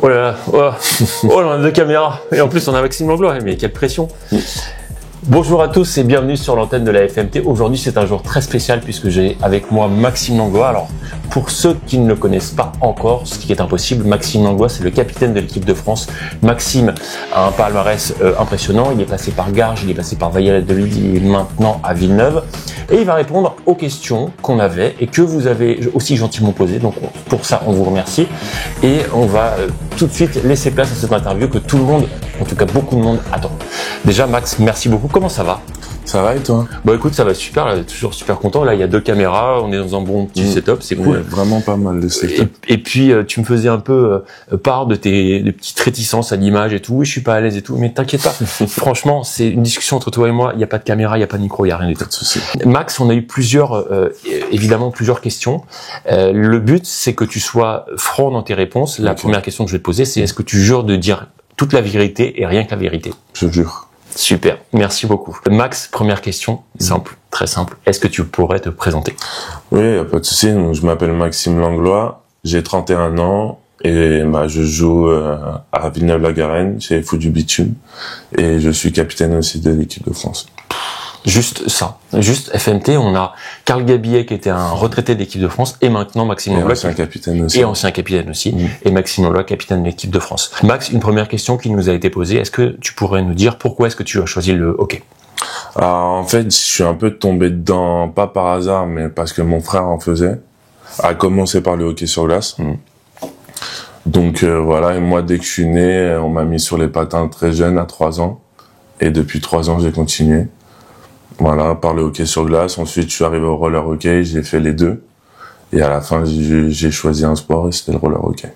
Oh là là, oh là, on a deux caméras. Et en plus, on a Maxime Langlois. Mais quelle pression. Bonjour à tous et bienvenue sur l'antenne de la FMT. Aujourd'hui, c'est un jour très spécial puisque j'ai avec moi Maxime Langlois. Alors, pour ceux qui ne le connaissent pas encore, ce qui est impossible, Maxime Langlois, c'est le capitaine de l'équipe de France. Maxime a un palmarès impressionnant. Il est passé par Garges, il est passé par Valladolid, il est maintenant à Villeneuve. Et il va répondre aux questions qu'on avait et que vous avez aussi gentiment posées. Donc, pour ça, on vous remercie. Et on va tout de suite laisser place à cette interview que tout le monde, en tout cas beaucoup de monde, attend. Déjà, Max, merci beaucoup. Comment ça va ? Ça va et toi ? Bon écoute, ça va super, là, toujours super content. Là, il y a deux caméras, on est dans un bon petit setup, c'est cool. Ouais, vraiment pas mal de setup. Et puis, tu me faisais un peu part de tes petites réticences à l'image et tout. Oui, je suis pas à l'aise et tout, mais t'inquiète pas. Franchement, c'est une discussion entre toi et moi. Il y a pas de caméra, il y a pas de micro, il y a rien du tout. Pas de souci. Max, on a eu évidemment plusieurs questions. Le but, c'est que tu sois franc dans tes réponses. La première question que je vais te poser, c'est est-ce que tu jures de dire toute la vérité et rien que la vérité ? Je jure. Super, merci beaucoup. Max, première question, simple, très simple. Est-ce que tu pourrais te présenter ? Oui, y a pas de souci. Donc, je m'appelle Maxime Langlois, j'ai 31 ans et je joue à Villeneuve-la-Garenne chez Foot du Bitume et je suis capitaine aussi de l'équipe de France. Juste ça, juste FMT, on a Karl Gabillet qui était un retraité de l'équipe de France et maintenant Maxime Langlois. Ancien capitaine aussi. Et ancien capitaine aussi. Et Maxime Langlois, capitaine de l'équipe de France. Max, une première question qui nous a été posée. Est-ce que tu pourrais nous dire pourquoi est-ce que tu as choisi le hockey ? Alors, en fait, je suis un peu tombé dedans, pas par hasard, mais parce que mon frère en faisait. A commencé par le hockey sur glace. Donc voilà, et moi dès que je suis né, on m'a mis sur les patins très jeune, à 3 ans. Et depuis 3 ans, j'ai continué. Voilà, par le hockey sur glace. Ensuite, je suis arrivé au roller hockey, j'ai fait les deux. Et à la fin, j'ai choisi un sport et c'était le roller hockey.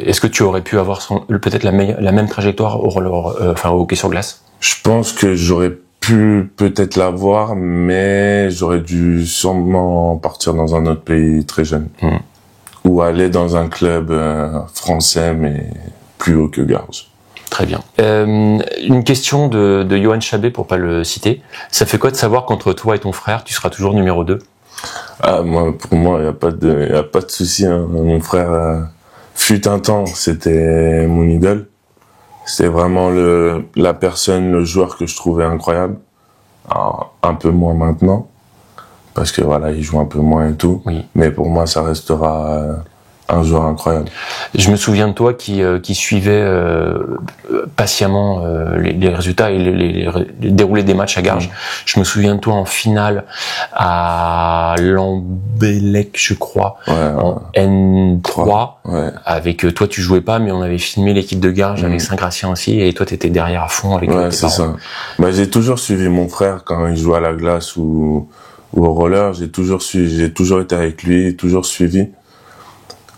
Est-ce que tu aurais pu avoir peut-être la même trajectoire au au hockey sur glace ? Je pense que j'aurais pu peut-être l'avoir, mais j'aurais dû sûrement partir dans un autre pays très jeune. Ou aller dans un club français, mais plus haut que Garges. Très bien. Une question de Johan Chabet, pour pas le citer. Ça fait quoi de savoir qu'entre toi et ton frère, tu seras toujours numéro 2 ? Pour moi, y a pas de souci, hein. Mon frère fut un temps, c'était mon idole. C'était vraiment la personne, le joueur que je trouvais incroyable. Alors, un peu moins maintenant, parce que voilà, il joue un peu moins et tout. Oui. Mais pour moi, ça restera un joueur incroyable. Je me souviens de toi qui suivait patiemment les résultats et les déroulés des matchs à Garges. Je me souviens de toi en finale à Lambélec, je crois, en N3. Ouais. Avec toi, tu jouais pas, mais on avait filmé l'équipe de Garges avec Saint-Gratien aussi, et toi, t'étais derrière à fond avec tes c'est parents. ça. J'ai toujours suivi mon frère quand il jouait à la glace ou au roller. J'ai toujours été avec lui, toujours suivi.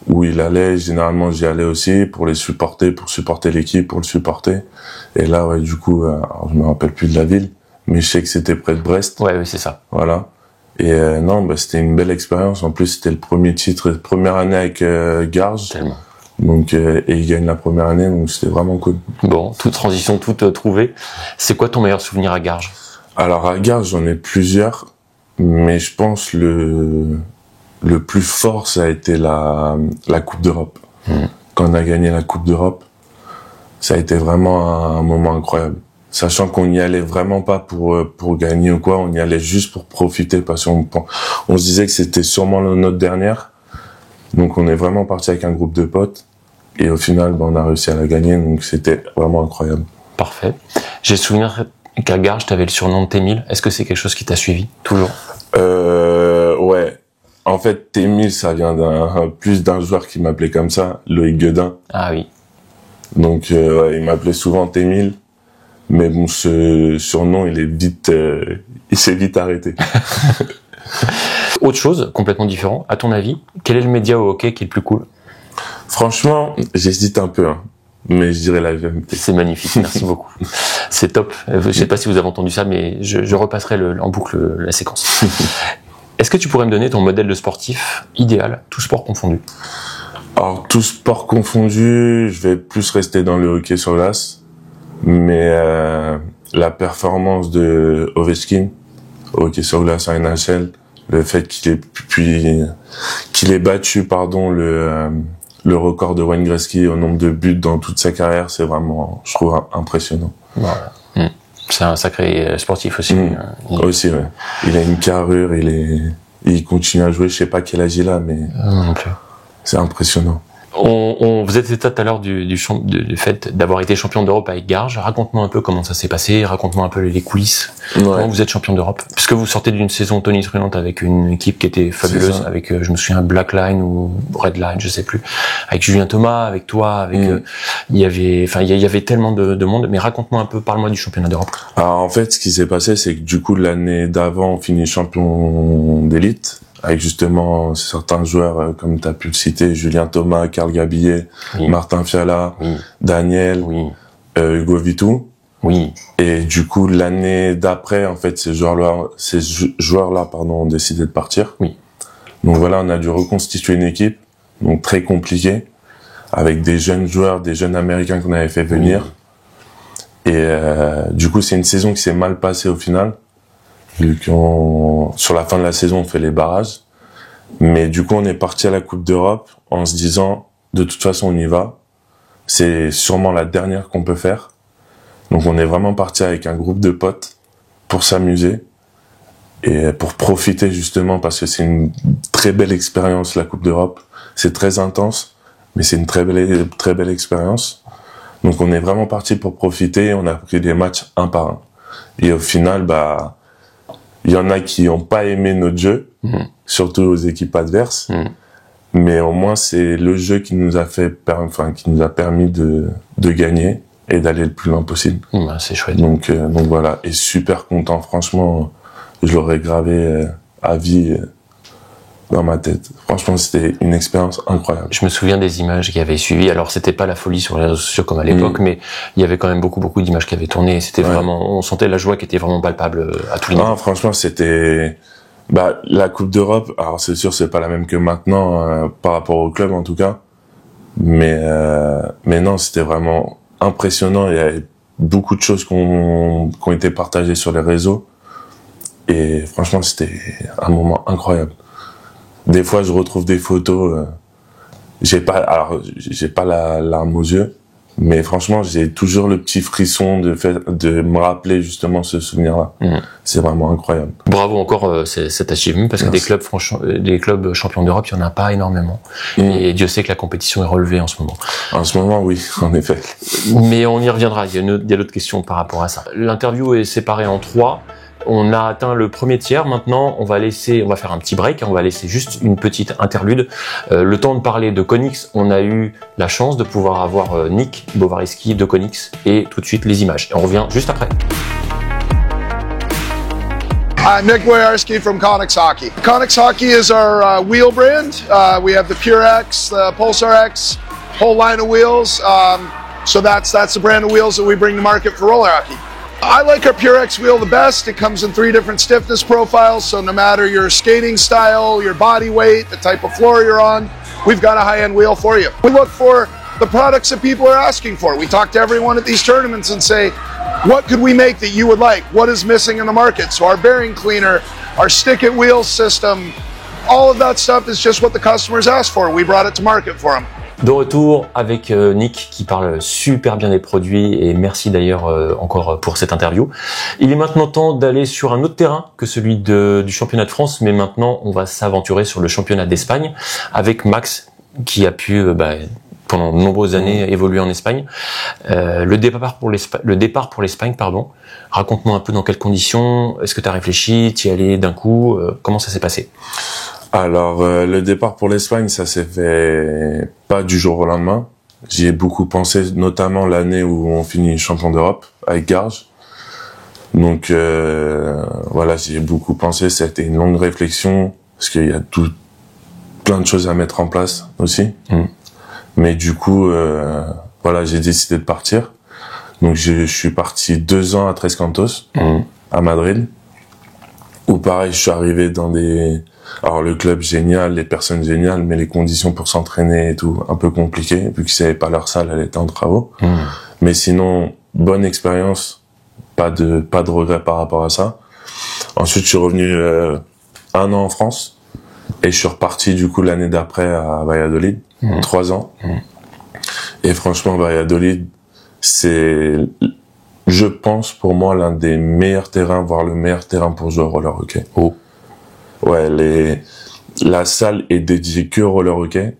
Où il allait, généralement j'y allais aussi pour supporter l'équipe, pour le supporter. Et là, ouais, du coup, je me rappelle plus de la ville, mais je sais que c'était près de Brest. Ouais, oui, c'est ça. Voilà. Et c'était une belle expérience. En plus, c'était le premier titre, première année avec Garges. Tellement. Donc, et il gagne la première année, donc c'était vraiment cool. Bon, toute transition, toute trouvée. C'est quoi ton meilleur souvenir à Garges ? Alors à Garges, j'en ai plusieurs, mais je pense le plus fort, ça a été la Coupe d'Europe. Quand on a gagné la Coupe d'Europe, ça a été vraiment un moment incroyable. Sachant qu'on n'y allait vraiment pas pour gagner ou quoi, on y allait juste pour profiter parce qu'on se disait que c'était sûrement notre dernière. Donc on est vraiment parti avec un groupe de potes et au final, on a réussi à la gagner, donc c'était vraiment incroyable. Parfait. J'ai le souvenir qu'à Garges, tu avais le surnom de T1000. Est-ce que c'est quelque chose qui t'a suivi toujours ? Ouais. En fait, T1000, ça vient plus d'un joueur qui m'appelait comme ça, Loïc Guedin. Ah oui. Donc, il m'appelait souvent T1000. Mais bon, ce surnom, il s'est vite arrêté. Autre chose, complètement différent. À ton avis, quel est le média au hockey qui est le plus cool ? Franchement, j'hésite un peu, hein. Mais je dirais la VMT. C'est magnifique, merci beaucoup. C'est top. Je sais pas si vous avez entendu ça, mais je repasserai en boucle la séquence. Est-ce que tu pourrais me donner ton modèle de sportif idéal, tout sport confondu ? Alors, tout sport confondu, je vais plus rester dans le hockey sur glace. Mais la performance de Ovechkin, au hockey sur glace à NHL, le fait qu'il ait battu, le record de Wayne Gretzky au nombre de buts dans toute sa carrière, c'est vraiment, je trouve, impressionnant. Voilà. C'est un sacré sportif aussi. Aussi, ouais. Il a une carrure, il continue à jouer, je sais pas quel âge il a, mais non plus. C'est impressionnant. Vous êtes tout à l'heure du fait d'avoir été champion d'Europe avec Garges. Raconte-moi un peu comment ça s'est passé. Raconte-moi un peu les coulisses. Ouais. Comment vous êtes champion d'Europe? Puisque vous sortez d'une saison tonitruante avec une équipe qui était fabuleuse, avec, je me souviens, Black Line ou Red Line, je sais plus. Avec Julien Thomas, avec toi, avec, il y avait tellement de monde. Mais raconte-moi un peu, parle-moi du championnat d'Europe. Alors, en fait, ce qui s'est passé, c'est que du coup, l'année d'avant, on finit champion d'élite. Avec justement certains joueurs, comme tu as pu le citer, Julien Thomas, Karl Gabillet, Martin Fiala, Daniel, Hugo Vitou. Oui. Et du coup, l'année d'après, en fait, ces joueurs-là, ont décidé de partir. Oui. Donc voilà, on a dû reconstituer une équipe, donc très compliquée, avec des jeunes joueurs, des jeunes Américains qu'on avait fait venir. Et du coup, c'est une saison qui s'est mal passée au final. Vu sur la fin de la saison, on fait les barrages. Mais du coup, on est parti à la Coupe d'Europe en se disant, de toute façon, on y va. C'est sûrement la dernière qu'on peut faire. Donc, on est vraiment parti avec un groupe de potes pour s'amuser et pour profiter justement parce que c'est une très belle expérience, la Coupe d'Europe. C'est très intense, mais c'est une très belle expérience. Donc, on est vraiment parti pour profiter. On a pris des matchs un par un. Et au final, il y en a qui n'ont pas aimé notre jeu, surtout aux équipes adverses. Mais au moins, c'est le jeu qui nous a permis de gagner et d'aller le plus loin possible. C'est chouette. Donc voilà. Et super content. Franchement, je l'aurais gravé à vie dans ma tête. Franchement, c'était une expérience incroyable. Je me souviens des images qui avaient suivi. Alors, c'était pas la folie sur les réseaux sociaux comme à l'époque, mais il y avait quand même beaucoup d'images qui avaient tourné. C'était vraiment, on sentait la joie qui était vraiment palpable à tous les niveaux. Franchement, c'était, la Coupe d'Europe. Alors, c'est sûr, c'est pas la même que maintenant, par rapport au club, en tout cas. Mais non, c'était vraiment impressionnant. Il y avait beaucoup de choses qui ont été partagées sur les réseaux. Et franchement, c'était un moment incroyable. Des fois, je retrouve des photos, j'ai pas la larme aux yeux, mais franchement, j'ai toujours le petit frisson de me rappeler justement ce souvenir-là. C'est vraiment incroyable. Bravo encore cet achievement, parce que des clubs champions d'Europe, il y en a pas énormément. Et Dieu sait que la compétition est relevée en ce moment. En ce moment, oui, en effet. Mais on y reviendra. Il y a d'autres questions par rapport à ça. L'interview est séparée en 3. On a atteint le premier tiers. Maintenant, on va faire un petit break. On va laisser juste une petite interlude. Le temps de parler de Konix. On a eu la chance de pouvoir avoir Nick Bovariski de Konix et tout de suite les images. Et on revient juste après. I'm Nick Boyarski from Konix Hockey. Konix Hockey is our wheel brand. We have the Pure X, the Pulsar X, whole line of wheels. So that's the brand of wheels that we bring to market for roller hockey. I like our Pure X wheel the best. It comes in 3 different stiffness profiles, so no matter your skating style, your body weight, the type of floor you're on, we've got a high-end wheel for you. We look for the products that people are asking for. We talk to everyone at these tournaments and say, what could we make that you would like? What is missing in the market? So our bearing cleaner, our stick-it wheel system, all of that stuff is just what the customers asked for. We brought it to market for them. De retour avec Nick qui parle super bien des produits et merci d'ailleurs encore pour cette interview. Il est maintenant temps d'aller sur un autre terrain que celui du championnat de France, mais maintenant on va s'aventurer sur le championnat d'Espagne avec Max qui a pu pendant de nombreuses années évoluer en Espagne. Le départ pour l'Espagne, raconte-moi un peu dans quelles conditions, est-ce que tu as réfléchi, tu y allais d'un coup, comment ça s'est passé? Alors, le départ pour l'Espagne, ça s'est fait pas du jour au lendemain. J'y ai beaucoup pensé, notamment l'année où on finit champion d'Europe avec Garges. Donc, voilà, j'y ai beaucoup pensé. Ça a été une longue réflexion parce qu'il y a plein de choses à mettre en place aussi. Mais du coup, voilà, j'ai décidé de partir. Donc, je suis parti 2 ans à Tres Cantos, à Madrid. Où pareil, je suis arrivé alors le club génial, les personnes géniales, mais les conditions pour s'entraîner et tout, un peu compliquées, vu qu'ils n'avaient pas leur salle, elle était en travaux. Mais sinon, bonne expérience, pas de regret par rapport à ça. Ensuite, je suis revenu 1 an en France, et je suis reparti du coup l'année d'après à Valladolid. 3 ans. Et franchement, Valladolid, c'est, je pense, pour moi, l'un des meilleurs terrains, voire le meilleur terrain pour jouer au roller hockey. Oh. Ouais, la salle est dédiée que au roller hockey,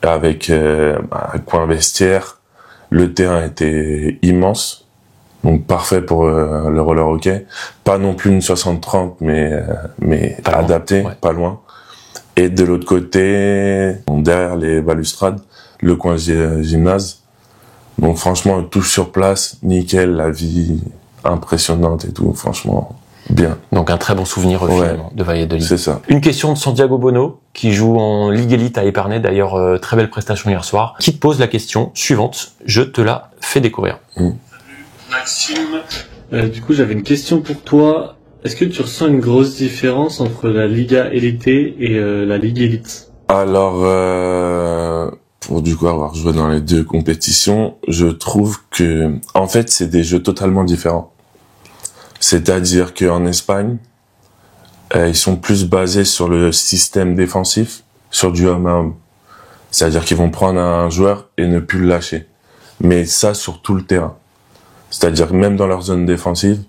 avec un coin vestiaire. Le terrain était immense, donc parfait pour le roller hockey. Pas non plus une 60-30, mais Pas loin. adapté, Ouais. pas loin. Et de l'autre côté, derrière les balustrades, le coin gymnase. Donc franchement, tout sur place, nickel, la vie impressionnante et tout, franchement, bien. Donc un très bon souvenir finalement de Valladolid. C'est ça. Une question de Santiago Bono, qui joue en Ligue Elite à Épernay, d'ailleurs très belle prestation hier soir, qui te pose la question suivante, je te la fais découvrir. Maxime, du coup j'avais une question pour toi. Est-ce que tu ressens une grosse différence entre la Liga Elite et la Ligue Elite? Alors, pour du coup avoir joué dans les deux compétitions, je trouve que, en fait, c'est des jeux totalement différents. C'est-à-dire qu'en Espagne, ils sont plus basés sur le système défensif, sur du homme à homme. C'est-à-dire qu'ils vont prendre un joueur et ne plus le lâcher. Mais ça sur tout le terrain. C'est-à-dire que même dans leur zone défensive,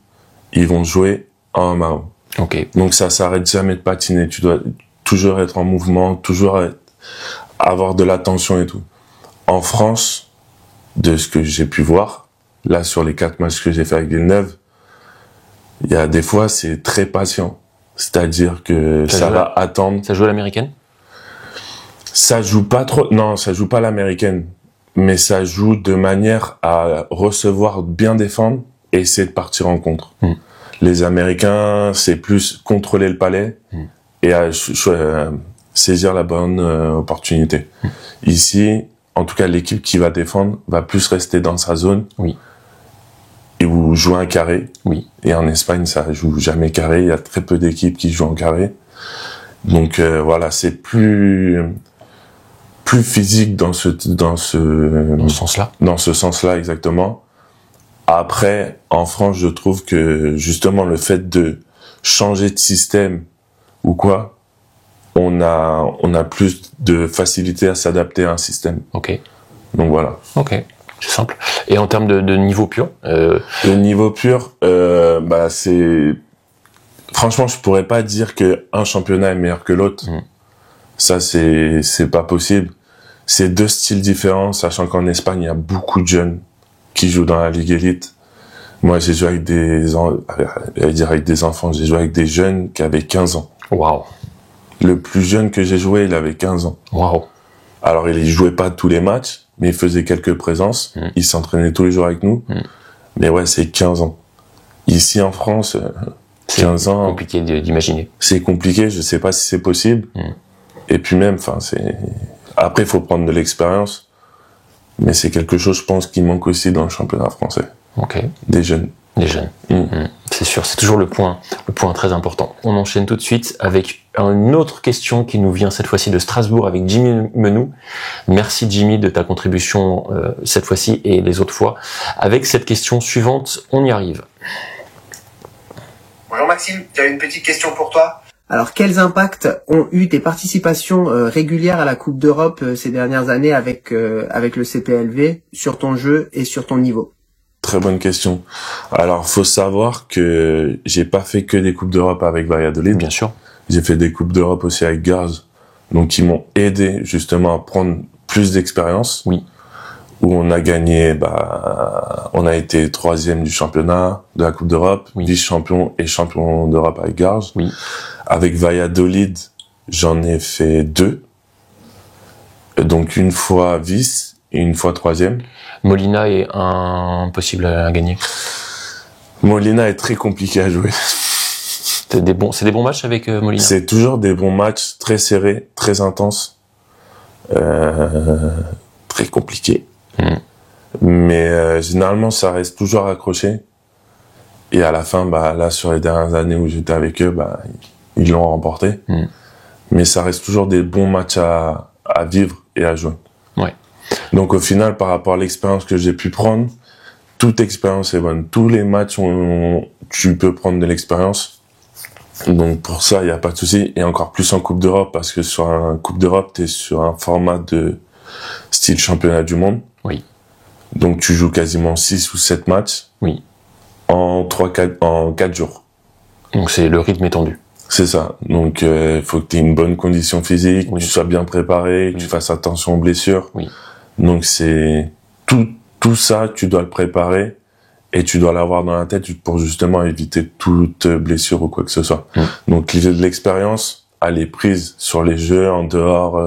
ils vont jouer en homme à homme. Ok. Donc ça s'arrête jamais de patiner. Tu dois toujours être en mouvement, toujours avoir de l'attention et tout. En France, de ce que j'ai pu voir, là sur les 4 matchs que j'ai fait avec Villeneuve, il y a des fois c'est très patient. C'est-à-dire que ça va attendre. Ça joue à l'américaine? Ça joue pas trop. Non, ça joue pas à l'américaine, mais ça joue de manière à recevoir, bien défendre et essayer de partir en contre. Les Américains, c'est plus contrôler le palais et saisir la bonne opportunité. Ici, en tout cas, l'équipe qui va défendre va plus rester dans sa zone. Oui. Et ou jouer un carré. Oui. Et en Espagne, ça joue jamais carré. Il y a très peu d'équipes qui jouent en carré. Donc voilà, c'est plus physique dans ce sens-là. Dans ce sens-là, exactement. Après, en France, je trouve que justement le fait de changer de système ou quoi, on a plus de facilité à s'adapter à un système. Ok. Donc voilà. Ok. C'est simple. Et en termes de niveau pur, Le niveau pur, c'est, franchement, je pourrais pas dire que un championnat est meilleur que l'autre. Ça, c'est pas possible. C'est deux styles différents, sachant qu'en Espagne, il y a beaucoup de jeunes qui jouent dans la Ligue Elite. Moi, j'ai joué avec des enfants, j'ai joué avec des jeunes qui avaient 15 ans. waouh. Le plus jeune que j'ai joué, il avait 15 ans. Waouh. Alors, il jouait pas tous les matchs, mais il faisait quelques présences. Il s'entraînait tous les jours avec nous. Mais ouais, c'est 15 ans. Ici, en France, 15 ans. C'est compliqué d'imaginer. C'est compliqué, je sais pas si c'est possible. Et puis même, après, il faut prendre de l'expérience. Mais c'est quelque chose, je pense, qui manque aussi dans le championnat français. Ok. Des jeunes. Des jeunes. C'est sûr, c'est toujours le point très important. On enchaîne tout de suite avec une autre question qui nous vient cette fois-ci de Strasbourg avec Jimmy Menou. Merci Jimmy de ta contribution cette fois-ci et les autres fois. Avec cette question suivante, on y arrive. Bonjour Maxime, j'avais une petite question pour toi. Alors, quels impacts ont eu tes participations régulières à la Coupe d'Europe ces dernières années avec le CPLV sur ton jeu et sur ton niveau? Très bonne question. Alors, faut savoir que j'ai pas fait que des Coupes d'Europe avec Valladolid. Bien sûr. J'ai fait des Coupes d'Europe aussi avec Garz. Donc, qui m'ont aidé justement à prendre plus d'expérience. Oui. Où on a gagné, on a été 3e du championnat de la Coupe d'Europe, vice-champion et champion d'Europe avec Garz. Oui. Avec Valladolid, j'en ai fait 2. Donc, une fois vice et une fois 3e. Molina est impossible à gagner. Molina est très compliqué à jouer. C'est des bons matchs avec Molina. C'est toujours des bons matchs, très serrés, très intenses, très compliqués. Mais généralement, ça reste toujours accroché. Et à la fin, là, sur les dernières années où j'étais avec eux, ils l'ont remporté. Mais ça reste toujours des bons matchs à vivre et à jouer. Ouais. Donc au final, par rapport à l'expérience que j'ai pu prendre, toute expérience est bonne. Tous les matchs où tu peux prendre de l'expérience, Donc pour ça, il n'y a pas de souci. Et encore plus en Coupe d'Europe, parce que sur un Coupe d'Europe, tu es sur un format de style championnat du monde. Oui. Donc tu joues quasiment 6 ou 7 matchs. Oui. En 4 jours. Donc c'est le rythme est tendu. C'est ça. Donc faut que tu aies une bonne condition physique, Oui. que tu sois bien préparé, que tu fasses attention aux blessures. Oui. Donc c'est tout ça, tu dois le préparer et tu dois l'avoir dans la tête pour justement éviter toute blessure ou quoi que ce soit. Donc l'idée de l'expérience, elle est prise sur les jeux, en dehors,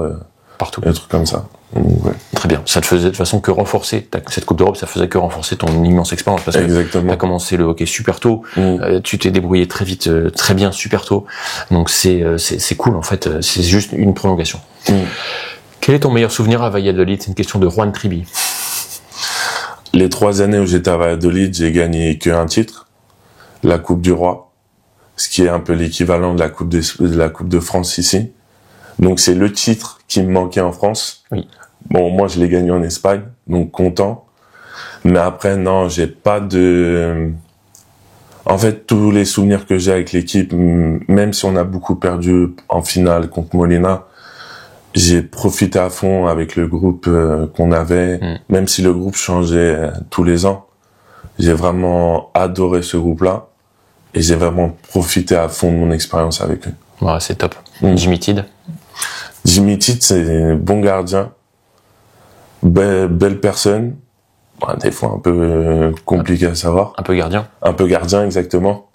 Partout. des trucs comme ça. Donc, ouais. Très bien. Ça te faisait de toute façon que renforcer cette Coupe d'Europe, ça faisait que renforcer ton immense expérience parce que Exactement. t'as commencé le hockey super tôt, tu t'es débrouillé très vite, très bien, super tôt. Donc c'est cool en fait. C'est juste une prolongation. Quel est ton meilleur souvenir à Valladolid? C'est une question de Juan Tribi. Les 3 années où j'étais à Valladolid, j'ai gagné qu'un titre, la Coupe du Roi, ce qui est un peu l'équivalent de la Coupe de France ici. Donc c'est le titre qui me manquait en France. Oui. Bon, moi je l'ai gagné en Espagne, donc content. Mais après non, j'ai pas de. En fait, tous les souvenirs que j'ai avec l'équipe, même si on a beaucoup perdu en finale contre Molina, j'ai profité à fond avec le groupe qu'on avait, même si le groupe changeait tous les ans. J'ai vraiment adoré ce groupe-là et j'ai vraiment profité à fond de mon expérience avec eux. Ouais, c'est top. Jimmy Tidd. Jimmy Tidd, c'est un bon gardien, belle personne, bon, des fois un peu compliqué à savoir. Un peu gardien. Un peu gardien, exactement.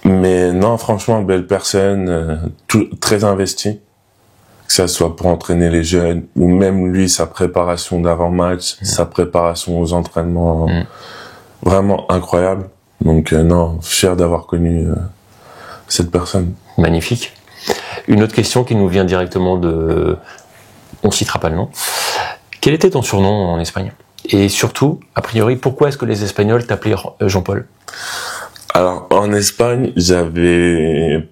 Mais non, franchement, belle personne, très investi. Que ça soit pour entraîner les jeunes, ou même lui, sa préparation d'avant-match, sa préparation aux entraînements, vraiment incroyable. Donc non, fier d'avoir connu cette personne. Magnifique. Une autre question qui nous vient directement de... On citera pas le nom. Quel était ton surnom en Espagne? Et surtout, a priori, pourquoi est-ce que les Espagnols t'appelaient Jean-Paul? Alors, en Espagne, j'avais...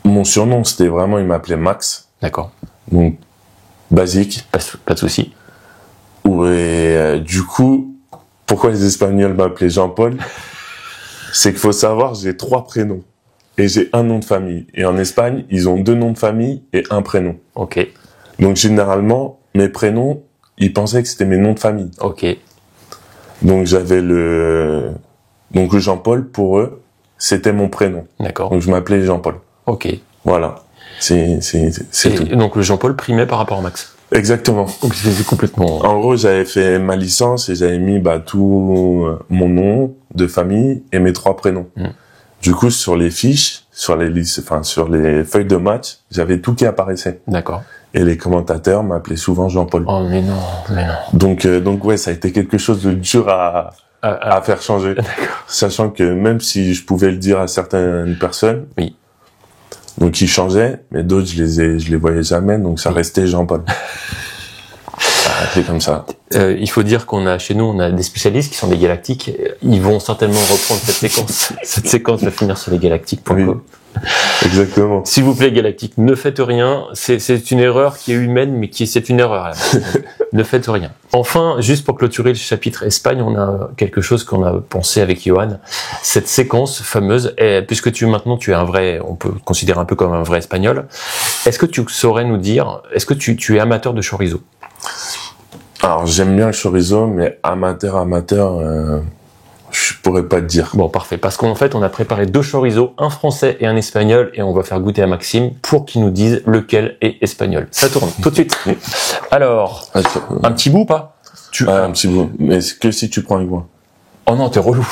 Mon surnom, c'était vraiment, il m'appelait Max. D'accord. Donc, basique. Pas de souci. Et du coup, pourquoi les Espagnols m'appelaient Jean-Paul? C'est qu'il faut savoir, j'ai 3 prénoms. Et j'ai un nom de famille. Et en Espagne, ils ont 2 noms de famille et un prénom. Ok. Donc, généralement, mes prénoms, ils pensaient que c'était mes noms de famille. Ok. Donc, j'avais Donc, le Jean-Paul, pour eux, c'était mon prénom. D'accord. Donc, je m'appelais Jean-Paul. Ok. Voilà. C'est tout. Donc, le Jean-Paul primait par rapport à Max. Exactement. Donc, c'est complètement... En gros, j'avais fait ma licence et j'avais mis tout mon nom de famille et mes 3 prénoms. Du coup, sur les fiches, sur les feuilles de match, j'avais tout qui apparaissait. D'accord. Et les commentateurs m'appelaient souvent Jean-Paul. Oh, mais non. Donc ouais, ça a été quelque chose de dur à faire changer. D'accord. Sachant que même si je pouvais le dire à certaines personnes, oui. Donc ils changeaient, mais d'autres je les voyais jamais, donc ça restait Jean-Paul. C'est comme ça. Il faut dire chez nous, on a des spécialistes qui sont des galactiques. Ils vont certainement reprendre cette séquence. Cette séquence va finir sur les galactiques. Oui. Exactement. S'il vous plaît, galactique, ne faites rien. C'est une erreur qui est humaine, mais c'est une erreur. Ne faites rien. Enfin, juste pour clôturer le chapitre Espagne, on a quelque chose qu'on a pensé avec Johan. Cette séquence fameuse, puisque maintenant tu es un vrai, on peut te considérer un peu comme un vrai espagnol. Est-ce que tu saurais nous dire, est-ce que tu es amateur de chorizo? Alors j'aime bien le chorizo, mais amateur, je pourrais pas te dire. Bon, parfait. Parce qu'en fait, on a préparé 2 chorizos, un français et un espagnol, et on va faire goûter à Maxime pour qu'il nous dise lequel est espagnol. Ça tourne tout de suite. Alors, un petit bout ou pas? Un petit bout. Mais c'est que si tu prends avec moi. Oh non, t'es relou.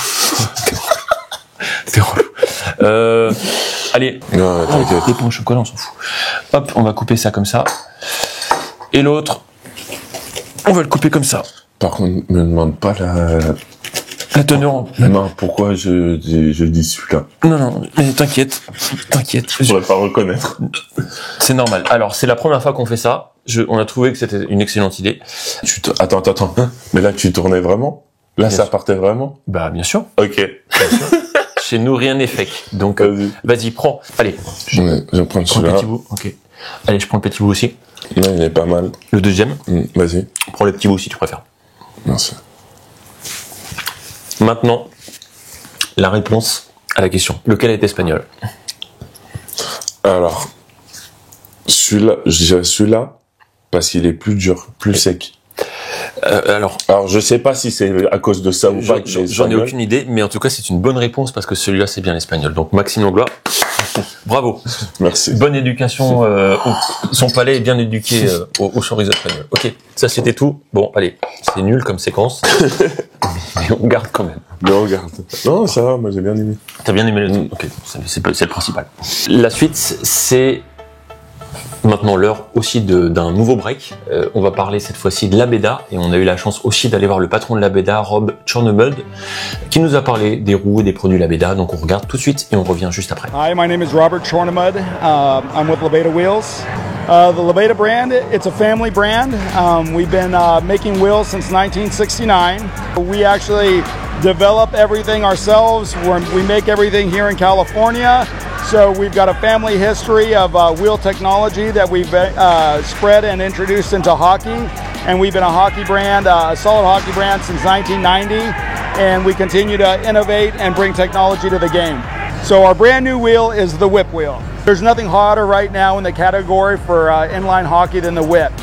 T'es relou. Allez. Non, t'inquiète. Des pains au chocolat, on s'en fout. Hop, on va couper ça comme ça. Et l'autre, on va le couper comme ça. Par contre, me demande pas la teneur. Non, pourquoi je dis celui-là? Non, mais t'inquiète. Je pourrais pas reconnaître. C'est normal. Alors, c'est la première fois qu'on fait ça. On a trouvé que c'était une excellente idée. Attends. Mais là, tu tournais vraiment? Là, Bien ça sûr. partait vraiment? Bah, bien sûr. Ok. Chez nous, rien n'est fake. Donc, vas-y, prends. Allez. Je vais prendre Prends le celui-là. petit bout. Ok. Allez, je prends le petit bout aussi. Non, il est pas mal. Le deuxième. Vas-y. Prends le petit bout si tu préfères. Merci. Maintenant, la réponse à la question. Lequel est espagnol? Alors, celui-là, je dirais celui-là, parce qu'il est plus dur, plus sec. Alors, je sais pas si c'est à cause de ça ou pas. J'en ai aucune idée, mais en tout cas, c'est une bonne réponse parce que celui-là, c'est bien l'espagnol. Donc, Maxime Langlois, bravo. Merci. Bonne éducation. Son palais est bien éduqué au chorizo espagnol. Ok, ça c'était tout. Bon, allez, c'est nul comme séquence, mais on garde quand même. Mais on garde. Non, ça va, moi j'ai bien aimé. T'as bien aimé le truc. Ok, c'est le principal. La suite, c'est maintenant l'heure aussi d'un nouveau break. On va parler cette fois-ci de l'Abeda et on a eu la chance aussi d'aller voir le patron de l'Abeda, Rob Chornemud, qui nous a parlé des roues et des produits l'Abeda. Donc on regarde tout de suite et on revient juste après. Hi, my name is Robert Chornemud. I'm with Labeda Wheels. The Labeda brand, it's a family brand. We've been making wheels since 1969. We actually develop everything ourselves. We make everything here in California. So we've got a family history of wheel technology that we've spread and introduced into hockey. And we've been a hockey brand, a solid hockey brand since 1990. And we continue to innovate and bring technology to the game. So our brand new wheel is the Whip wheel. There's nothing hotter right now in the category for inline hockey than the Whip.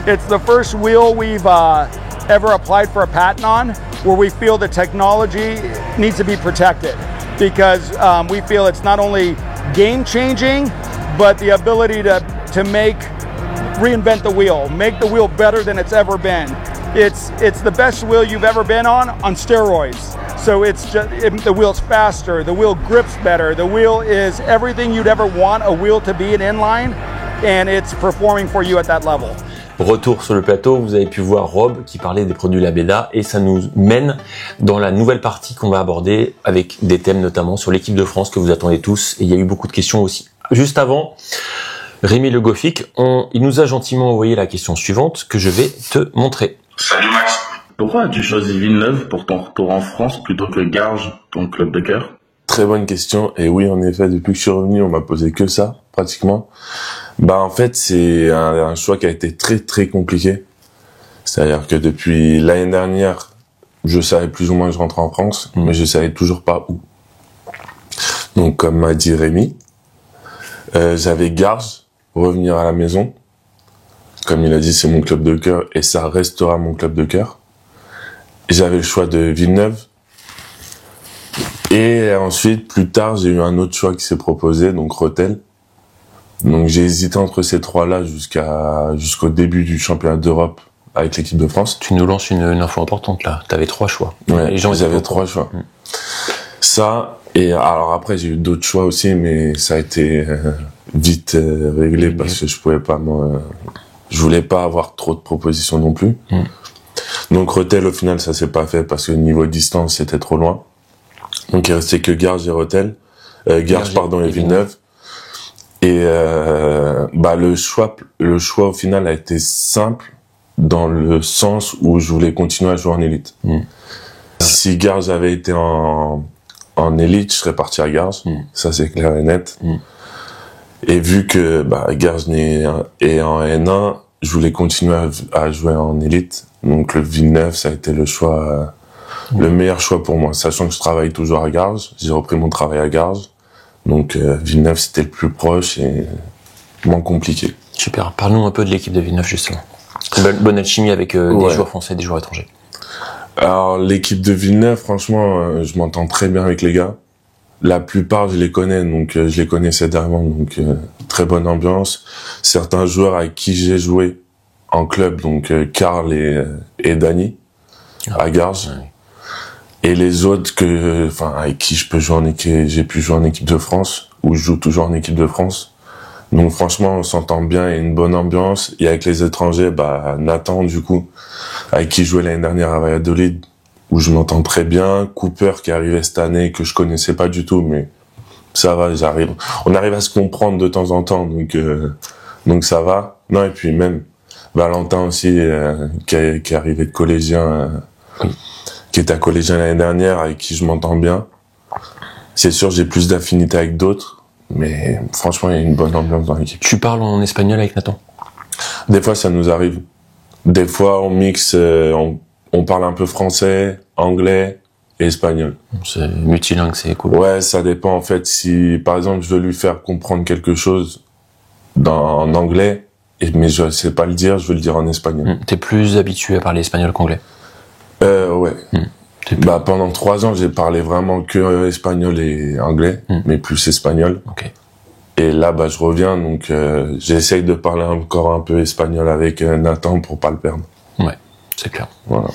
It's the first wheel we've ever applied for a patent on, where we feel the technology needs to be protected, because we feel it's not only game-changing, but the ability to reinvent the wheel, make the wheel better than it's ever been. It's the best wheel you've ever been on steroids. So it's just the wheel's faster, the wheel grips better, the wheel is everything you'd ever want a wheel to be in inline, and it's performing for you at that level. Retour sur le plateau, vous avez pu voir Rob qui parlait des produits l'Abeda et ça nous mène dans la nouvelle partie qu'on va aborder avec des thèmes notamment sur l'équipe de France que vous attendez tous et il y a eu beaucoup de questions aussi. Juste avant, Rémi Le Goffic, il nous a gentiment envoyé la question suivante que je vais te montrer. Salut Max. Pourquoi as-tu choisi Villeneuve pour ton retour en France plutôt que Garges, ton club de cœur? Très bonne question. Et oui, en effet, depuis que je suis revenu, on m'a posé que ça, pratiquement. En fait, c'est un choix qui a été très, très compliqué. C'est-à-dire que depuis l'année dernière, je savais plus ou moins que je rentrais en France, mais je savais toujours pas où. Donc, comme m'a dit Rémi, j'avais Garges, revenir à la maison. Comme il a dit, c'est mon club de cœur et ça restera mon club de cœur. J'avais le choix de Villeneuve. Et ensuite, plus tard, j'ai eu un autre choix qui s'est proposé, donc Rethel. Donc j'ai hésité entre ces trois-là jusqu'au début du championnat d'Europe avec l'équipe de France. Tu nous lances une info importante là. T'avais 3 choix. Ouais, j'avais 3 choix. Ça, et alors après j'ai eu d'autres choix aussi, mais ça a été vite réglé parce que je voulais pas avoir trop de propositions non plus. Donc Rethel, au final, ça s'est pas fait parce que niveau distance, c'était trop loin. Donc il restait que Garges et Rethel. Garges et Villeneuve. Et le choix au final a été simple dans le sens où je voulais continuer à jouer en élite. Si Garges avait été en élite, je serais parti à Garges. Ça c'est clair et net. Et vu que Garges est en N1, je voulais continuer à jouer en élite. Donc le Villeneuve, ça a été le choix, le meilleur choix pour moi. Sachant que je travaille toujours à Garges, j'ai repris mon travail à Garges. Donc Villeneuve, c'était le plus proche et moins compliqué. Super. Parle-nous un peu de l'équipe de Villeneuve justement. Bonne alchimie avec des joueurs français et des joueurs étrangers. Alors l'équipe de Villeneuve, franchement, je m'entends très bien avec les gars. La plupart, je les connais, donc je les connaissais d'avant, donc très bonne ambiance. Certains joueurs avec qui j'ai joué en club, donc Karl et Dany à Garges. Et les autres avec qui j'ai pu jouer en équipe de France, ou je joue toujours en équipe de France. Donc franchement, on s'entend bien, il y a une bonne ambiance. Et avec les étrangers, Nathan, du coup, avec qui je jouais l'année dernière à Valladolid, où je m'entends très bien. Cooper, qui est arrivé cette année, que je connaissais pas du tout, mais ça va, on arrive à se comprendre de temps en temps, donc ça va. Non, et puis même, Valentin aussi, qui est arrivé de collégien, qui était à collégien l'année dernière, avec qui je m'entends bien. C'est sûr, j'ai plus d'affinité avec d'autres, mais franchement, il y a une bonne ambiance dans l'équipe. Tu parles en espagnol avec Nathan? Des fois, ça nous arrive. Des fois, on mixe, on parle un peu français, anglais, et espagnol. C'est multilingue, c'est cool. Ouais, ça dépend en fait. Si par exemple je veux lui faire comprendre quelque chose en anglais, mais je sais pas le dire, je veux le dire en espagnol. T'es plus habitué à parler espagnol qu'anglais. Ouais. Bah pendant 3 ans j'ai parlé vraiment que espagnol et anglais, mais plus espagnol. Ok. Et là bah je reviens donc j'essaye de parler encore un peu espagnol avec Nathan pour pas le perdre. Ouais, c'est clair. Voilà.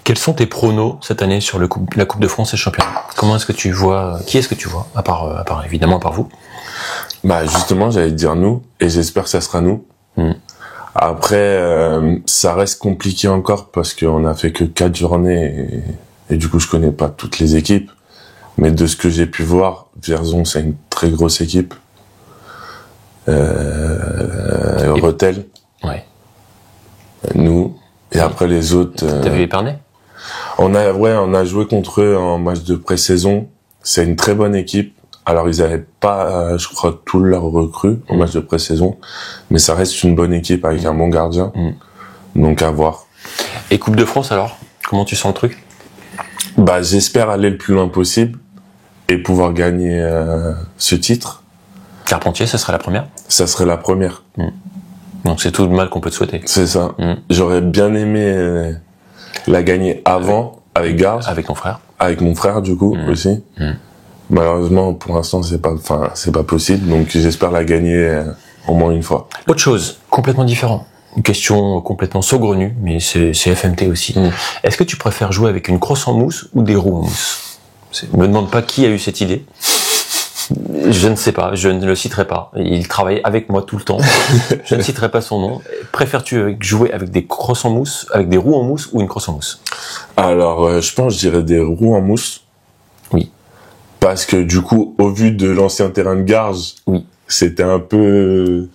Quels sont tes pronos cette année sur la Coupe de France et le championnat? Comment est-ce que tu vois, qui est-ce que tu vois, à part évidemment à part vous? Bah justement j'allais te dire nous, et j'espère que ça sera nous. Après ça reste compliqué encore parce qu'on a fait que 4 journées et du coup je connais pas toutes les équipes, mais de ce que j'ai pu voir, Vierzon c'est une très grosse équipe. Rethel, Ouais. nous, et après les autres. T'as vu Épernay? On a joué contre eux en match de pré-saison. C'est une très bonne équipe. Alors ils avaient pas, je crois, tous leurs recrues en match de pré-saison, mais ça reste une bonne équipe avec un bon gardien. Donc à voir. Et Coupe de France alors? Comment tu sens le truc? Bah j'espère aller le plus loin possible et pouvoir gagner ce titre. Carpentier, ça serait la première? Ça serait la première. Donc c'est tout le mal qu'on peut te souhaiter. C'est ça. J'aurais bien aimé la gagner avant avec Garges, Avec ton frère? avec mon frère du coup aussi. Malheureusement pour l'instant c'est pas possible, donc j'espère la gagner au moins une fois. Autre chose, complètement différent. Une question complètement saugrenue, mais c'est FMT aussi. Est-ce que tu préfères jouer avec une crosse en mousse ou des roues en mousse? Me demande pas qui a eu cette idée. Je ne sais pas, je ne le citerai pas. Il travaille avec moi tout le temps. Je ne citerai pas son nom. Préfères-tu jouer avec des crosses en mousse, avec des roues en mousse ou une crosse en mousse? Alors je pense je dirais des roues en mousse. Oui. Parce que du coup, au vu de l'ancien terrain de Garges, c'était un peu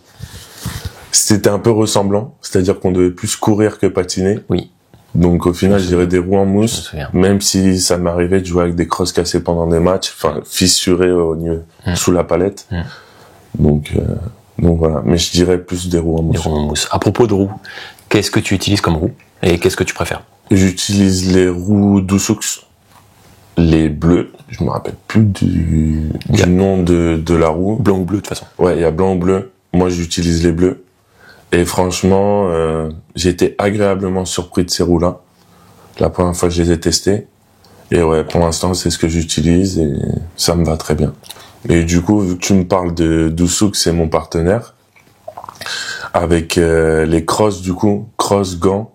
ressemblant. C'est-à-dire qu'on devait plus courir que patiner. Oui. Donc au final, je dirais des roues en Je me mousse. souviens. Même si ça m'arrivait de jouer avec des crosses cassées pendant des matchs, enfin fissurées au niveau sous la palette. Donc voilà. Mais je dirais plus des roues en Des mousse. roues en mousse. À propos de roues, qu'est-ce que tu utilises comme roue et qu'est-ce que tu préfères? J'utilise les roues Dusux, les bleues. Je me rappelle plus du nom de la roue. Blanc ou bleu de toute façon. Ouais, il y a blanc ou bleu. Moi, j'utilise les bleus. Et franchement, j'ai été agréablement surpris de ces roues-là. La première fois que je les ai testées. Et ouais, pour l'instant, c'est ce que j'utilise et ça me va très bien. Et du coup, vu que tu me parles de Dusux, c'est mon partenaire. Avec les crosses, du coup, cross gants.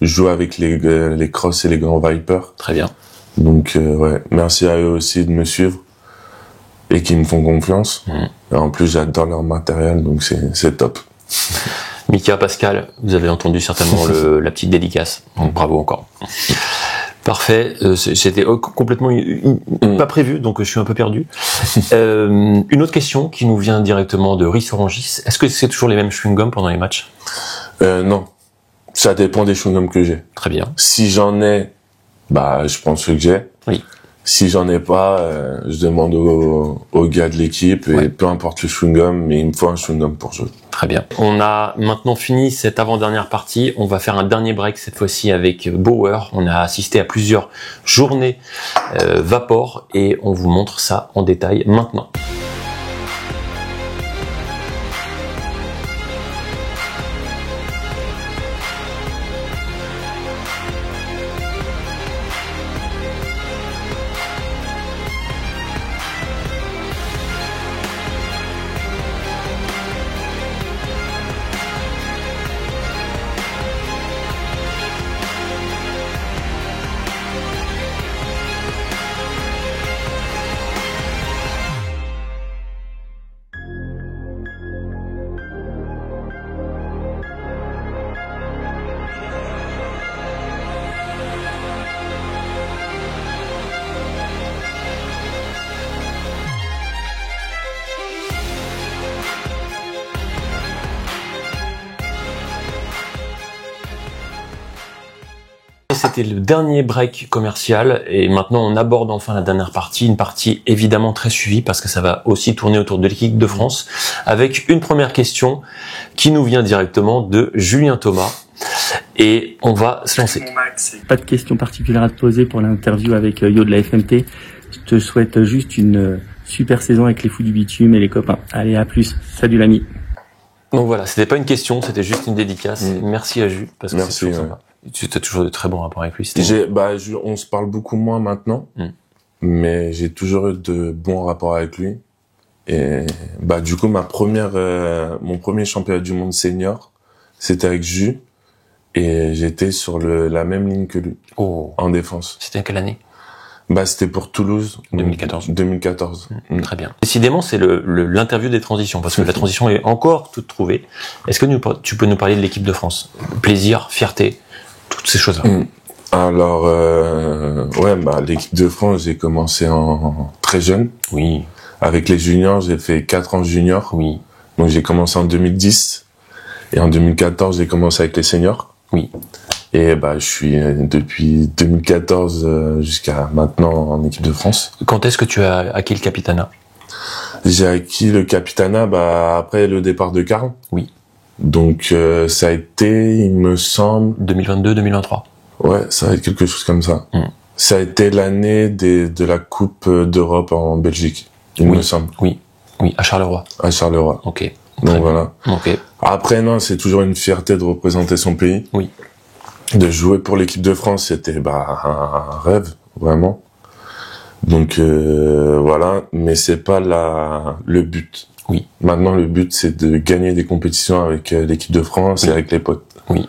Je joue avec les crosses et les gants Viper. Très bien. Donc ouais, merci à eux aussi de me suivre et qui me font confiance. Et en plus, j'adore leur matériel, donc c'est top. Mika, Pascal, vous avez entendu certainement la petite dédicace. Donc bravo encore. Parfait. C'était complètement pas prévu, donc je suis un peu perdu. Une autre question qui nous vient directement de Riz Orangis. Est-ce que c'est toujours les mêmes chewing-gums pendant les matchs? Non, ça dépend des chewing-gums que j'ai. Très bien. Si j'en ai, bah je prends ceux que j'ai. Oui. Si j'en ai pas, je demande aux gars de l'équipe et peu importe le chewing-gum, mais il me faut un chewing-gum pour jouer. Très bien. On a maintenant fini cette avant-dernière partie. On va faire un dernier break cette fois-ci avec Bauer. On a assisté à plusieurs journées Vapor et on vous montre ça en détail maintenant. C'était le dernier break commercial et maintenant on aborde enfin la dernière partie, une partie évidemment très suivie parce que ça va aussi tourner autour de l'équipe de France avec une première question qui nous vient directement de Julien Thomas. Et on va se lancer. Pas de questions particulières à te poser pour l'interview avec Yo de la FMT. Je te souhaite juste une super saison avec les fous du bitume et les copains. Allez, à plus. Salut l'ami. Donc voilà, c'était pas une question, c'était juste une dédicace. Merci à Jus, parce que c'est toujours sympa. Tu as toujours de très bons rapports avec lui. On se parle beaucoup moins maintenant, mais j'ai toujours eu de bons rapports avec lui. Et du coup, mon premier championnat du monde senior, c'était avec Jus, et j'étais sur la même ligne que lui, en défense. C'était à quelle année? C'était pour Toulouse. 2014. Très bien. Décidément, c'est l'interview des transitions, parce que la transition est encore toute trouvée. Est-ce que tu peux nous parler de l'équipe de France? Plaisir, fierté, toutes ces choses-là. Alors, l'équipe de France, j'ai commencé en très jeune. Oui. Avec les juniors, j'ai fait 4 ans juniors. Oui. Donc j'ai commencé en 2010. Et en 2014, j'ai commencé avec les seniors. Oui. Et je suis depuis 2014 jusqu'à maintenant en équipe de France. Quand est-ce que tu as acquis le capitanat? J'ai acquis le capitanat après le départ de Karl. Oui. Donc ça a été, il me semble... 2022-2023. Ouais, ça va être quelque chose comme ça. Ça a été l'année de la Coupe d'Europe en Belgique, il me semble. Oui, à Charleroi. À Charleroi. Ok. Donc voilà. Ok. Après, non, c'est toujours une fierté de représenter son pays. Oui. De jouer pour l'équipe de France, c'était un rêve, vraiment. Donc voilà, mais c'est pas le but. Oui. Maintenant, le but, c'est de gagner des compétitions avec l'équipe de France et avec les potes. Oui.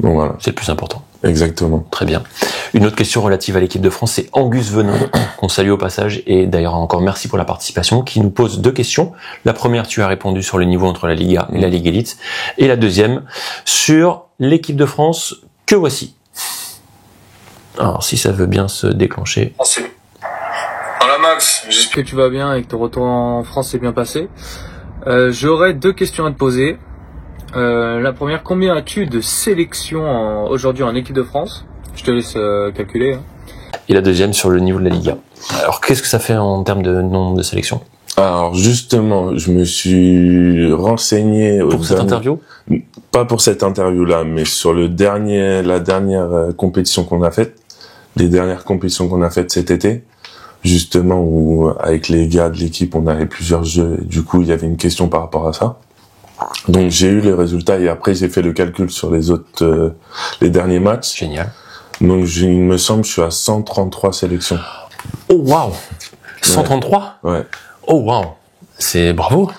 Donc voilà. C'est le plus important. Exactement. Très bien. Une autre question relative à l'équipe de France, c'est Angus Venin, qu'on salue au passage, et d'ailleurs encore merci pour la participation, qui nous pose 2 questions. La première, tu as répondu sur le niveau entre la Liga et la Ligue Elite, et la deuxième, sur l'équipe de France que voici. Alors, si ça veut bien se déclencher. Voilà Max, j'espère que tu vas bien et que ton retour en France s'est bien passé. J'aurais 2 questions à te poser. La première, combien as-tu de sélections aujourd'hui en équipe de France? Je te laisse calculer. Et la deuxième sur le niveau de la Liga. Alors, qu'est-ce que ça fait en termes de nombre de sélections? Alors justement, je me suis renseigné pour cette interview. Pas pour cette interview-là, mais sur la dernière compétition qu'on a faite, les dernières compétitions qu'on a faites cet été, justement où avec les gars de l'équipe, on avait plusieurs jeux. Et du coup, il y avait une question par rapport à ça. Donc j'ai eu les résultats et après j'ai fait le calcul sur les autres, les derniers matchs. Génial. Donc il me semble, je suis à 133 sélections. Oh waouh, 133. Ouais. Oh waouh, c'est bravo.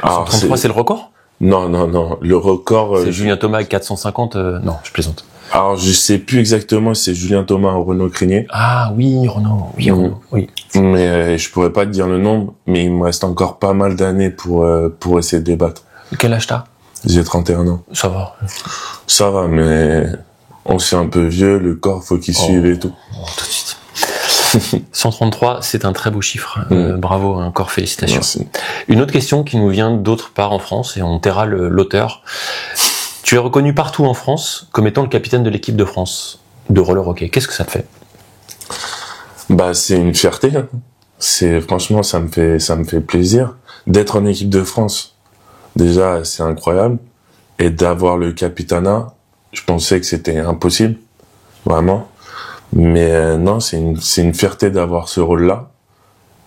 Alors, 133, c'est le record? Non, le record. C'est Julien Thomas avec 450. Non, je plaisante. Alors je sais plus exactement si c'est Julien Thomas ou Renaud Crinier. Ah oui, Renaud. Oui, Renaud. Oui. Mais je pourrais pas te dire le nombre, mais il me reste encore pas mal d'années pour essayer de les battre. Quel âge t'as? J'ai 31 ans. Ça va. Ça va, mais on s'est un peu vieux, le corps faut qu'il suive et tout. Tout de suite. 133, c'est un très beau chiffre. Bravo, encore félicitations. Merci. Une autre question qui nous vient d'autre part en France, et on taira l'auteur. Tu es reconnu partout en France comme étant le capitaine de l'équipe de France de roller hockey. Qu'est-ce que ça te fait? C'est une fierté. Franchement, ça me fait plaisir d'être en équipe de France. Déjà, c'est incroyable. Et d'avoir le capitanat, je pensais que c'était impossible. Vraiment. Mais non, c'est une fierté d'avoir ce rôle-là.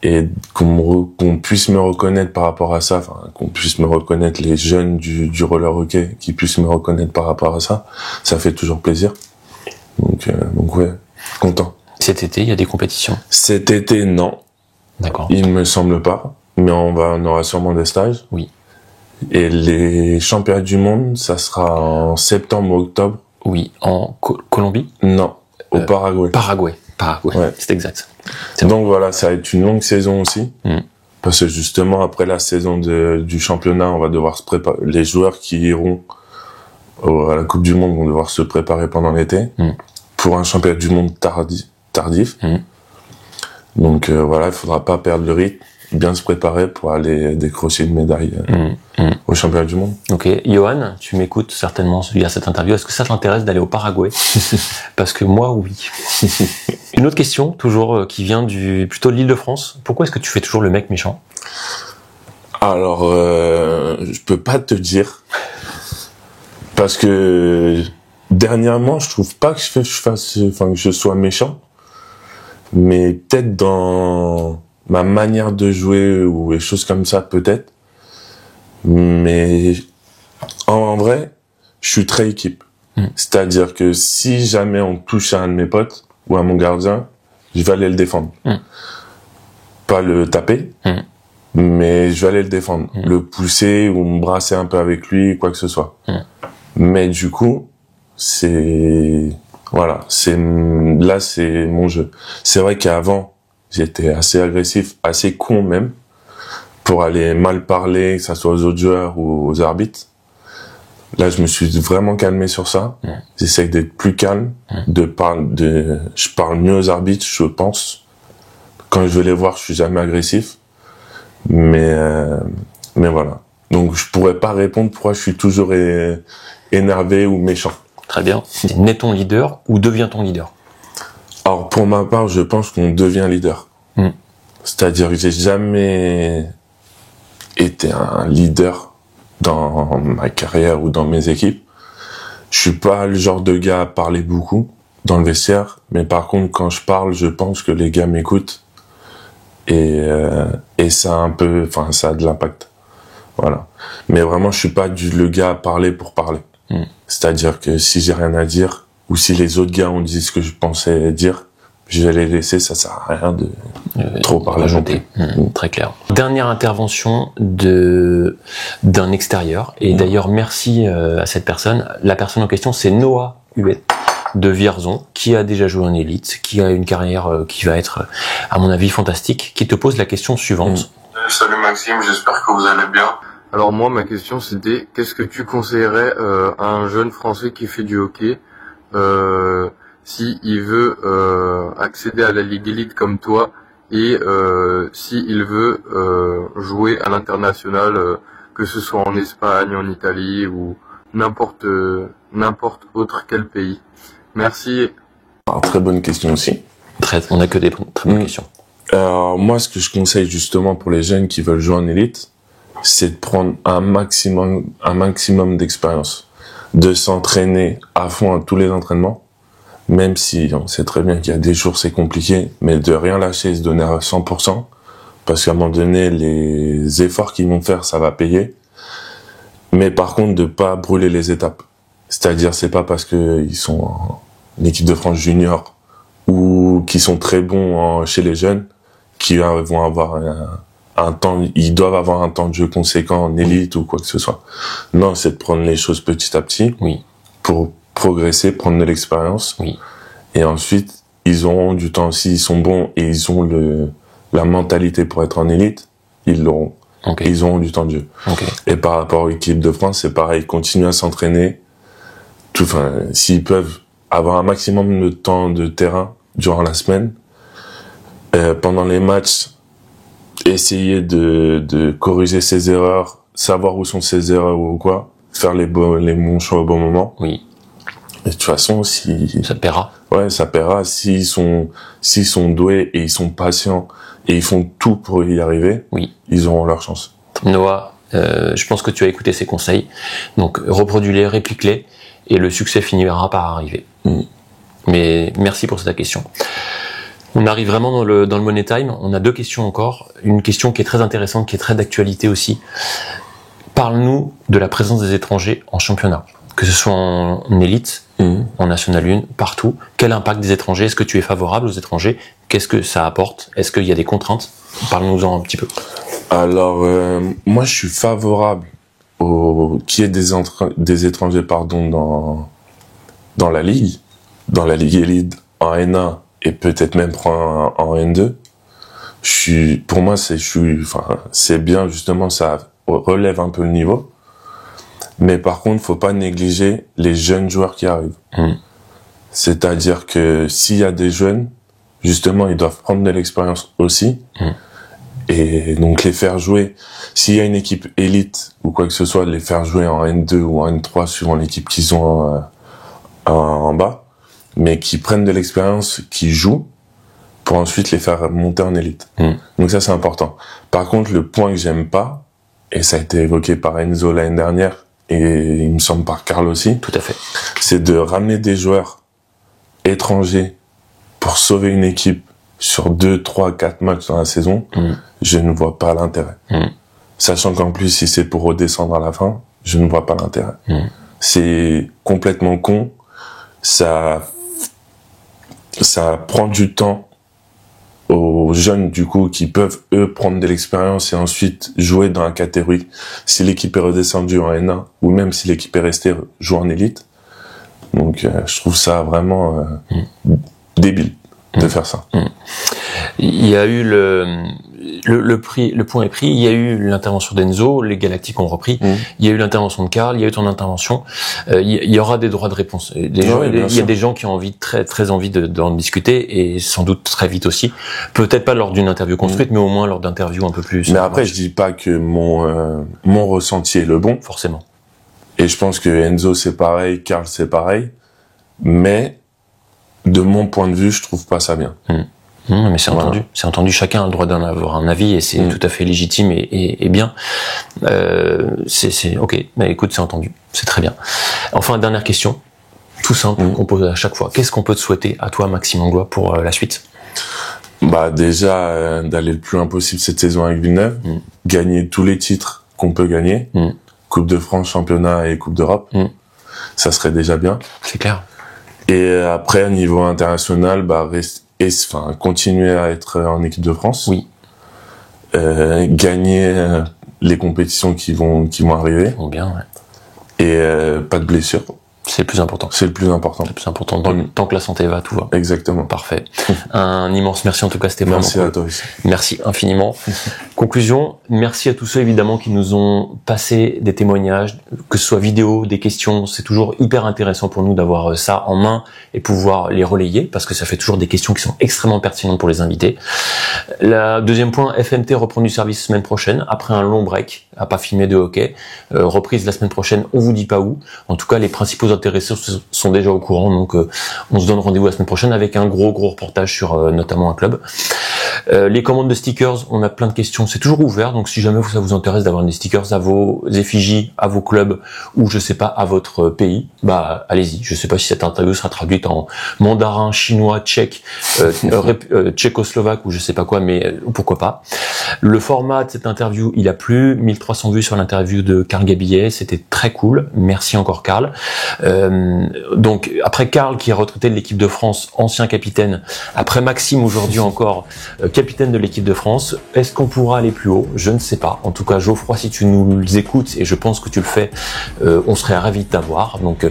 Et qu'on puisse me reconnaître par rapport à ça, qu'on puisse me reconnaître les jeunes du roller hockey, qui puissent me reconnaître par rapport à ça, ça fait toujours plaisir. Donc ouais, content. Cet été, il y a des compétitions? Cet été, non. D'accord. Il me semble pas. Mais on aura sûrement des stages. Oui. Et les championnats du monde, ça sera en septembre ou octobre. Oui. En Colombie? Non. Au Paraguay. Paraguay. Ouais. C'est exact. Donc voilà, ça va être une longue saison aussi. Parce que justement, après la saison du championnat, on va devoir se préparer. Les joueurs qui iront à la Coupe du Monde vont devoir se préparer pendant l'été. Pour un championnat du monde tardif. Donc voilà, il faudra pas perdre le rythme. Bien se préparer pour aller décrocher une médaille au championnat du monde. Ok. Johan, tu m'écoutes certainement via cette interview. Est-ce que ça t'intéresse d'aller au Paraguay? Parce que moi, oui. Une autre question, toujours, qui vient plutôt de l'Île-de-France. Pourquoi est-ce que tu fais toujours le mec méchant? Alors, je peux pas te dire. Parce que Dernièrement, je trouve pas que que je sois méchant, mais peut-être dans ma manière de jouer ou des choses comme ça, peut-être. Mais en vrai, je suis très équipe. C'est-à-dire que si jamais on touche à un de mes potes ou à mon gardien, je vais aller le défendre. Pas le taper, mais je vais aller le défendre. Le pousser ou me brasser un peu avec lui, quoi que ce soit. Mais du coup, là, c'est mon jeu. C'est vrai qu'avant, j'étais assez agressif, assez con même, pour aller mal parler, que ça soit aux autres joueurs ou aux arbitres. Là, je me suis vraiment calmé sur ça. J'essaie d'être plus calme, je parle mieux aux arbitres, je pense. Quand je vais les voir, je suis jamais agressif. Mais voilà. Donc, je pourrais pas répondre pourquoi je suis toujours énervé ou méchant. Très bien. Naît ton leader ou devient ton leader? Alors, pour ma part, je pense qu'on devient leader. C'est-à-dire que j'ai jamais été un leader dans ma carrière ou dans mes équipes. Je suis pas le genre de gars à parler beaucoup dans le vestiaire, mais par contre, quand je parle, je pense que les gars m'écoutent et ça a ça a de l'impact. Voilà. Mais vraiment, je suis pas le gars à parler pour parler. C'est-à-dire que si j'ai rien à dire ou si les autres gars ont dit ce que je pensais dire, je vais les laisser, ça sert à rien de trop parler. Très clair. Dernière intervention d'un extérieur. Et d'ailleurs, merci à cette personne. La personne en question, c'est Noah Huet de Vierzon, qui a déjà joué en élite, qui a une carrière qui va être, à mon avis, fantastique, qui te pose la question suivante. Salut Maxime, j'espère que vous allez bien. Alors moi, ma question c'était, qu'est-ce que tu conseillerais à un jeune Français qui fait du hockey si il veut accéder à la Ligue Élite comme toi et si il veut jouer à l'international, que ce soit en Espagne, en Italie ou n'importe autre quel pays. Merci. Alors, très bonne question aussi. On a que des très bonnes questions. Alors, moi, ce que je conseille justement pour les jeunes qui veulent jouer en élite, c'est de prendre un maximum d'expérience, de s'entraîner à fond à tous les entraînements, même si on sait très bien qu'il y a des jours c'est compliqué, mais de rien lâcher, se donner à 100%, parce qu'à un moment donné, les efforts qu'ils vont faire, ça va payer. Mais par contre, de pas brûler les étapes. C'est-à-dire, c'est pas parce que ils sont en équipe de France junior ou qu'ils sont très bons chez les jeunes qu'ils vont avoir ils doivent avoir un temps de jeu conséquent en élite ou quoi que ce soit. Non, c'est de prendre les choses petit à petit. Pour progresser, prendre de l'expérience. Et ensuite, ils auront du temps. S'ils sont bons et ils ont la mentalité pour être en élite, ils l'auront. Et ils auront du temps de jeu. Et par rapport aux équipes de France, c'est pareil. Continuer à s'entraîner. S'ils peuvent avoir un maximum de temps de terrain durant la semaine, pendant les matchs, essayer de corriger ses erreurs, savoir où sont ses erreurs ou quoi, faire les bons choix au bon moment. Et de toute façon, ça paiera. Ouais, ça paiera. S'ils sont doués et ils sont patients et ils font tout pour y arriver, ils auront leur chance. Noah, je pense que tu as écouté ces conseils. Donc, reproduis-les, réplique-les, et le succès finira par arriver. Mais merci pour cette question. On arrive vraiment dans le Money Time. On a deux questions encore. Une question qui est très intéressante, qui est très d'actualité aussi. Parle-nous de la présence des étrangers en championnat. Que ce soit en élite, en National 1, partout. Quel impact des étrangers? Est-ce que tu es favorable aux étrangers? Qu'est-ce que ça apporte? Est-ce qu'il y a des contraintes? Parle-nous-en un petit peu. Alors, moi, je suis favorable qu'il y ait des étrangers dans la Ligue élite, en N1 et peut-être même en N2. Pour moi, c'est bien, justement, ça relève un peu le niveau. Mais par contre, faut pas négliger les jeunes joueurs qui arrivent. C'est-à-dire que s'il y a des jeunes, justement, ils doivent prendre de l'expérience aussi. Et donc les faire jouer. S'il y a une équipe élite ou quoi que ce soit, les faire jouer en N2 ou en N3 suivant l'équipe qu'ils ont en bas, mais qui prennent de l'expérience, qui jouent, pour ensuite les faire monter en élite. Donc ça, c'est important. Par contre, le point que j'aime pas, et ça a été évoqué par Enzo l'année dernière, et il me semble par Karl aussi. Tout à fait. C'est de ramener des joueurs étrangers pour sauver une équipe sur 2, 3, 4 matchs dans la saison. Je ne vois pas l'intérêt. Sachant qu'en plus, si c'est pour redescendre à la fin, je ne vois pas l'intérêt. C'est complètement con. Ça prend du temps aux jeunes, du coup, qui peuvent, eux, prendre de l'expérience et ensuite jouer dans la catégorie. Si l'équipe est redescendue en N1, ou même si l'équipe est restée jouer en élite. Donc, je trouve ça vraiment débile de faire ça. Il y a eu le point est pris. Il y a eu l'intervention d'Enzo, les Galactiques ont repris. Il y a eu l'intervention de Karl, il y a eu ton intervention. Il y aura des droits de réponse. Il y a des gens qui ont envie, très envie d'en discuter, et sans doute très vite aussi. Peut-être pas lors d'une interview construite, mais au moins lors d'interviews un peu plus. Mais après, je dis pas que mon ressenti est le bon. Forcément. Et je pense que Enzo c'est pareil, Karl c'est pareil. Mais, de mon point de vue, je trouve pas ça bien. Non, mais c'est entendu. C'est entendu. Chacun a le droit d'en avoir un avis, et c'est tout à fait légitime et bien. C'est ok. Mais écoute, c'est entendu. C'est très bien. Enfin, dernière question. Tout simple, qu'on pose à chaque fois. Qu'est-ce qu'on peut te souhaiter à toi, Maxime Langlois, pour la suite? Bah, déjà, d'aller le plus loin possible cette saison avec Villeneuve. Gagner tous les titres qu'on peut gagner. Coupe de France, championnat et Coupe d'Europe. Ça serait déjà bien. C'est clair. Et après, au niveau international, bah, continuer à être en équipe de France. Oui. Gagner les compétitions qui vont arriver. Bien, ouais. Et pas de blessures. C'est le plus important. C'est le plus important. C'est le plus important. Tant que la santé va, tout va. Exactement. Parfait. Un immense merci en tout cas, c'était vraiment Merci à toi aussi. Merci infiniment. Conclusion, merci à tous ceux évidemment qui nous ont passé des témoignages, que ce soit vidéo, des questions. C'est toujours hyper intéressant pour nous d'avoir ça en main et pouvoir les relayer, parce que ça fait toujours des questions qui sont extrêmement pertinentes pour les invités. La deuxième point, FMT reprend du service semaine prochaine, après un long break, à pas filmer de hockey. Reprise la semaine prochaine, on vous dit pas où. En tout cas, les principaux intéressés sont déjà au courant, donc on se donne rendez-vous la semaine prochaine avec un gros reportage sur notamment un club. Les commandes de stickers, on a plein de questions, c'est toujours ouvert, donc si jamais ça vous intéresse d'avoir des stickers à vos effigies, à vos clubs, ou je sais pas, à votre pays, bah allez-y. Je sais pas si cette interview sera traduite en mandarin, chinois, tchèque, tchécoslovaque ou je sais pas quoi, mais pourquoi pas. Le format de cette interview, il a plu, 1300 vues sur l'interview de Karl Gabillet, c'était très cool, merci encore Karl. Donc après Karl qui est retraité de l'équipe de France, ancien capitaine, après Maxime aujourd'hui encore capitaine de l'équipe de France, est-ce qu'on pourra aller plus haut? Je ne sais pas. En tout cas, Geoffroy, si tu nous écoutes, et je pense que tu le fais, on serait ravis de t'avoir. Donc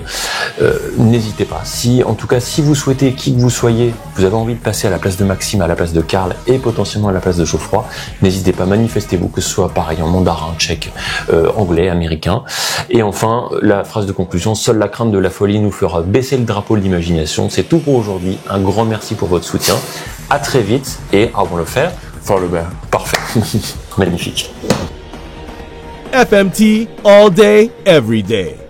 n'hésitez pas. En tout cas, si vous souhaitez, qui que vous soyez, vous avez envie de passer à la place de Maxime, à la place de Karl et potentiellement à la place de Geoffroy, n'hésitez pas, manifestez-vous, que ce soit pareil en mandarin, tchèque, anglais, américain. Et enfin, la phrase de conclusion, seule la crainte de la folie nous fera baisser le drapeau de l'imagination. C'est tout pour aujourd'hui. Un grand merci pour votre soutien. À très vite et avant de le faire, fort le bien. Parfait. Magnifique. FMT all day, every day.